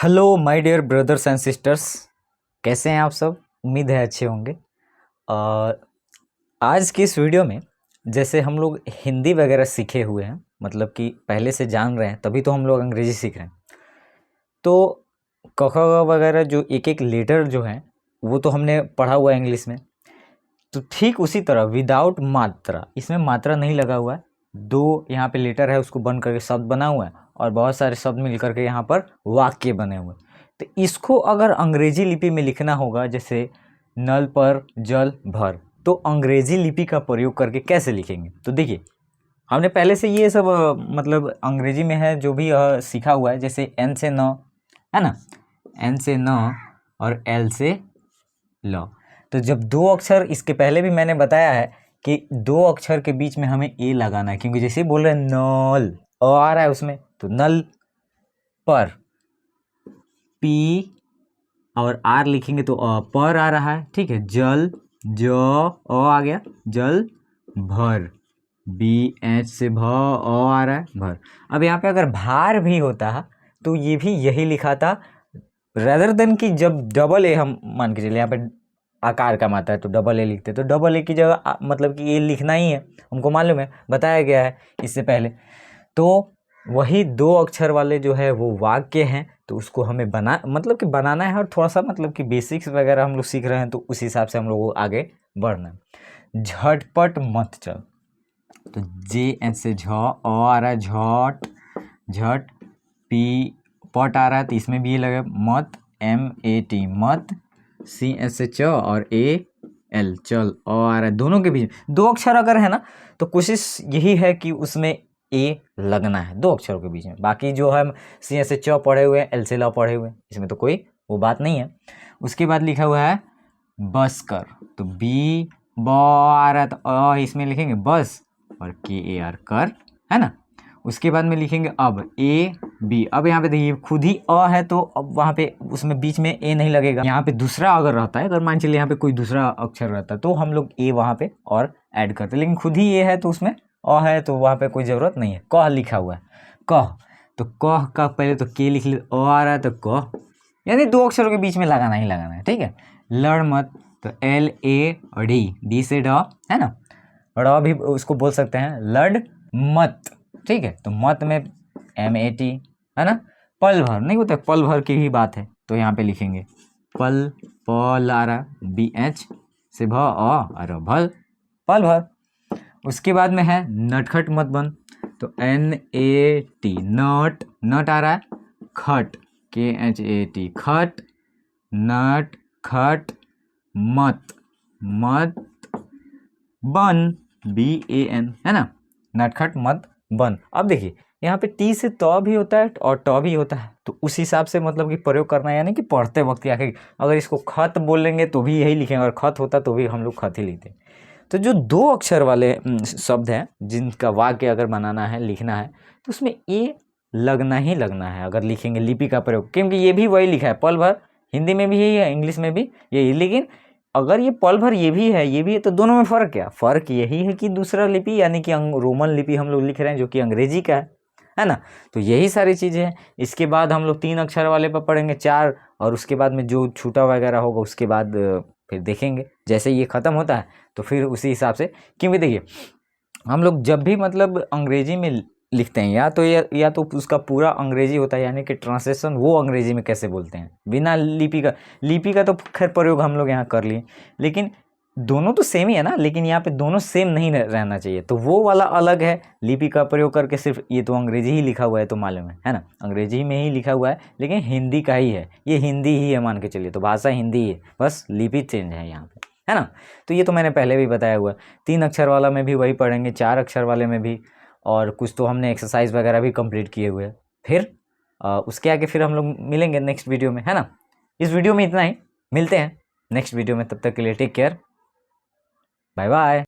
Hello my dear brothers and sisters, कैसे हैं आप सब। उम्मीद है अच्छे होंगे। आज की इस वीडियो में जैसे हम लोग हिंदी वगैरह सीखे हुए हैं, मतलब कि पहले से जान रहे हैं, तभी तो हम लोग अंग्रेजी सीख रहे हैं। तो क ख ग वगैरह जो एक एक लेटर जो हैं वो तो हमने पढ़ा हुआ है इंग्लिश में। तो ठीक उसी तरह विदाउट मात्रा, इसमें मात्रा नहीं लगा हुआ है, दो यहाँ पे लेटर है उसको बन करके शब्द बना हुआ है और बहुत सारे शब्द मिल करके यहाँ पर वाक्य बने हुए हैं। तो इसको अगर अंग्रेजी लिपि में लिखना होगा, जैसे नल पर जल भर, तो अंग्रेजी लिपि का प्रयोग करके कैसे लिखेंगे। तो देखिए, हमने पहले से ये सब मतलब अंग्रेजी में है जो भी सीखा हुआ है, जैसे एन से न, है ना, एन से न और एल से ल। तो जब दो अक्षर, इसके पहले भी मैंने बताया है कि दो अक्षर के बीच में हमें ए लगाना है, क्योंकि जैसे बोल रहे हैं नल, अ आ रहा है उसमें, तो नल पर पी और आर लिखेंगे तो अ पर आ रहा है, ठीक है। जल, ज अ आ गया, जल भर, बी एच से भ अ आ रहा है, भर। अब यहाँ पे अगर भार भी होता है तो ये भी यही लिखा था, रेदर देन कि जब डबल ए हम मान के चलिए यहाँ पे आकार का मात्रा है तो डबल ए लिखते, तो डबल ए की जगह मतलब कि ए लिखना ही है, हमको मालूम है, बताया गया है इससे पहले। तो वही दो अक्षर वाले जो है वो वाक्य हैं, तो उसको हमें मतलब कि बनाना है, और थोड़ा सा मतलब कि बेसिक्स वगैरह हम लोग सीख रहे हैं, तो उस हिसाब से हम लोग को आगे बढ़ना है। झटपट मत चल, तो जे एन से झ अ आ रहा है, झट, झट, पी पट आ रहा है तो इसमें भी ये लगे मत, एम ए टी मत, सी एस से च और ए एल चल, अ आ रहा है, दोनों के बीच दो अक्षर अगर है ना, तो कोशिश यही है कि उसमें ए लगना है दो अक्षरों के बीच में। बाकी जो है सी एस से च पढ़े हुए हैं, एल से ल पढ़े हुए हैं, इसमें तो कोई वो बात नहीं है। उसके बाद लिखा हुआ है बस कर, तो बी ब आ रहा है तो अ इसमें लिखेंगे बस, और के ए आर कर, है ना। उसके बाद में लिखेंगे अब ए बी। अब यहाँ पे देखिए खुद ही अ है, तो अब वहाँ पे उसमें बीच में ए नहीं लगेगा। यहाँ पे दूसरा अगर रहता है, अगर मान चलिए यहाँ पे कोई दूसरा अक्षर रहता है तो हम लोग ए वहाँ पे और ऐड करते, लेकिन खुद ही ए है तो उसमें अ है, तो वहाँ पे कोई ज़रूरत नहीं है। कह लिखा हुआ है, कह, तो कह का पहले तो के लिख ले, अ आ रहा है तो कह, यानी दो अक्षरों के बीच में लगाना ही लगाना है, ठीक है। लड़ मत, तो एल ए डी, डी से ड, है ना, ड भी उसको बोल सकते हैं, लड़ मत, ठीक है। तो मत में एम ए टी, है ना। पल भर नहीं होता, पल भर की ही बात है, तो यहाँ पे लिखेंगे पल, पल आ रहा, बी एच से भ और भल, पल भर। उसके बाद में है नटखट मत बन, तो एन ए टी, नट, नट आ रहा है, खट, के एच ए टी, खट, नट खट, मत, मत बन, बी ए एन, है ना, नटखट मत बन। अब देखिए यहाँ पे टी से त भी होता है और ट भी होता है, तो उस हिसाब से मतलब कि प्रयोग करना है, यानी कि पढ़ते वक्त आखिर अगर इसको खत बोलेंगे तो भी यही लिखेंगे, अगर खत होता तो भी हम लोग खत ही लिखते। तो जो दो अक्षर वाले शब्द हैं जिनका वाक्य अगर बनाना है, लिखना है, तो उसमें ए लगना ही लगना है अगर लिखेंगे लिपि का प्रयोग, क्योंकि ये भी वही लिखा है पल भर, हिंदी में भी यही है, इंग्लिश में भी यही। लेकिन अगर ये पल भर ये भी है, ये भी है, तो दोनों में फ़र्क क्या, फ़र्क यही है कि दूसरा लिपि यानी कि रोमन लिपि हम लोग लिख रहे हैं, जो कि अंग्रेजी का है ना। तो यही सारी चीज़ें हैं। इसके बाद हम लोग तीन अक्षर वाले पर पढ़ेंगे, चार, और उसके बाद में जो छूटा वगैरह होगा उसके बाद फिर देखेंगे जैसे ये ख़त्म होता है तो फिर उसी हिसाब से। क्योंकि देखिए हम लोग जब भी मतलब अंग्रेजी में लिखते हैं, या तो उसका पूरा अंग्रेजी होता है, यानी कि ट्रांसलेशन वो अंग्रेजी में कैसे बोलते हैं बिना लिपि का तो खैर प्रयोग हम लोग यहाँ कर लिए, लेकिन दोनों तो सेम ही है ना। लेकिन यहाँ पे दोनों सेम नहीं रहना चाहिए, तो वो वाला अलग है, लिपि का प्रयोग करके सिर्फ ये तो अंग्रेजी ही लिखा हुआ है, तो मालूम है ना, अंग्रेजी में ही लिखा हुआ है, लेकिन हिंदी का ही है, ये हिंदी ही है मान के चलिए, तो भाषा हिंदी ही है, बस लिपि चेंज है यहाँ पे, है ना। तो ये तो मैंने पहले भी बताया हुआ है। तीन अक्षर वाला में भी वही पढ़ेंगे, चार अक्षर वाले में भी, और कुछ तो हमने एक्सरसाइज वगैरह भी कंप्लीट किए हुए हैं। फिर उसके आगे फिर हम लोग मिलेंगे नेक्स्ट वीडियो में, है ना। इस वीडियो में इतना ही, मिलते हैं नेक्स्ट वीडियो में, तब तक के लिए टेक केयर, बाय बाय।